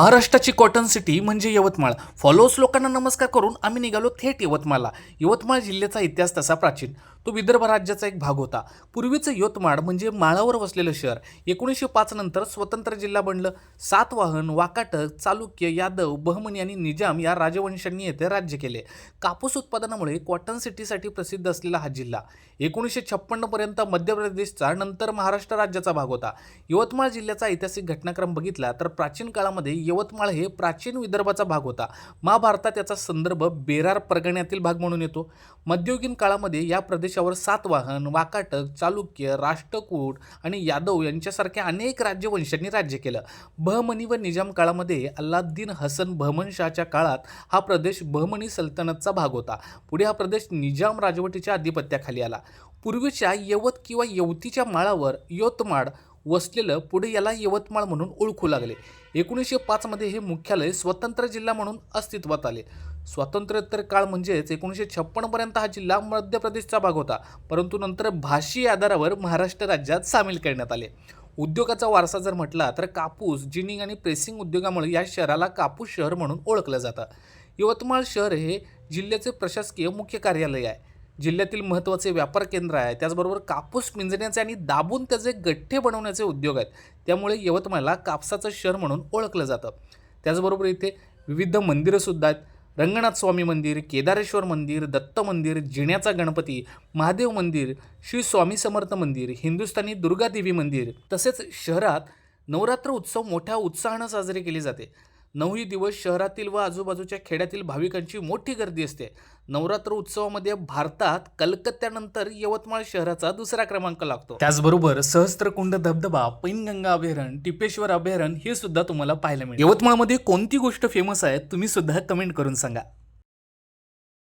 महाराष्ट्राची cotton city म्हणजे Yavatmal. Followers लोकांना नमस्कार करून आम्ही निघालो थेट यवतमाळला. यवतमाळ जिल्ह्याचा इतिहास तसा प्राचीन. तो विदर्भ राज्याचा एक भाग होता. पूर्वीचं यवतमाळ म्हणजे माळावर वसलेलं शहर. 1905 नंतर स्वतंत्र जिल्हा बनलं. सातवाहन, वाकाटक, चालुक्य, यादव, बहमनी आणि निजाम या राजवंशांनी येथे राज्य केले. कापूस उत्पादनामुळे कॉटन सिटीसाठी प्रसिद्ध असलेला हा जिल्हा 1956 पर्यंत मध्य प्रदेशचा नंतर महाराष्ट्र राज्याचा भाग होता. यवतमाळ जिल्ह्याचा ऐतिहासिक घटनाक्रम बघितला तर प्राचीन काळामध्ये यवतमाळ हे प्राचीन विदर्भाचा भाग होता. महाभारतात याचा संदर्भ बेरार परगण्यातील भाग म्हणून येतो. मध्ययुगीन काळामध्ये या प्रदेशावर सातवाहन, वाकाटक, चालुक्य, राष्ट्रकूट आणि यादव यांच्यासारख्या अनेक राजवंशांनी राज्य केलं. बहमनी व निजाम काळामध्ये अल्लाउद्दीन हसन बहमनशाहच्या काळात हा प्रदेश बहमनी सल्तनतचा भाग होता. पुढे हा प्रदेश निजाम राजवटीच्या अधिपत्याखाली आला. पूर्वीच्या यवत किंवा यवतीच्या माळावर यवतमाळ वसलेलं पुढे याला यवतमाळ म्हणून ओळखू लागले. 1905 मध्ये हे मुख्यालय स्वतंत्र जिल्हा म्हणून अस्तित्वात आले. स्वातंत्र्योत्तर काळ म्हणजेच 1956 पर्यंत हा जिल्हा मध्य प्रदेशचा भाग होता, परंतु नंतर भाषीय आधारावर महाराष्ट्र राज्यात सामील करण्यात आले. उद्योगाचा वारसा जर म्हटला तर कापूस, जिनिंग आणि प्रेसिंग उद्योगामुळे या शहराला कापूस शहर म्हणून ओळखलं जातं. यवतमाळ शहर हे जिल्ह्याचे प्रशासकीय मुख्य कार्यालय आहे. जिल्ह्यातील महत्त्वाचे व्यापार केंद्र आहे. त्याचबरोबर कापूस पिंजण्याचे आणि दाबून त्याचे गठ्ठे बनवण्याचे उद्योग आहेत. त्यामुळे यवतमाळला कापसाचं शहर म्हणून ओळखलं जातं. त्याचबरोबर इथे विविध मंदिरंसुद्धा आहेत. रंगनाथ स्वामी मंदिर, केदारेश्वर मंदिर, दत्त मंदिर, जिण्याचा गणपती, महादेव मंदिर, श्री स्वामी समर्थ मंदिर, हिंदुस्थानी दुर्गादेवी मंदिर. तसेच शहरात नवरात्र उत्सव मोठ्या उत्साहानं साजरे केले जाते. 9ही दिवस शहरातील व आजूबाजूच्या खेड्यातील भाविकांची मोठी गर्दी असते. नवरात्र उत्सवामध्ये भारतात कलकत्त्यानंतर यवतमाळ शहराचा दुसरा क्रमांक लागतो. त्याचबरोबर सहस्त्रकुंड धबधबा, पैनगंगा अभयारण्य, टिपेश्वर अभयारण्य हे सुद्धा तुम्हाला पाहायला मिळेल. यवतमाळमध्ये कोणती गोष्ट फेमस आहे तुम्ही सुद्धा कमेंट करून सांगा.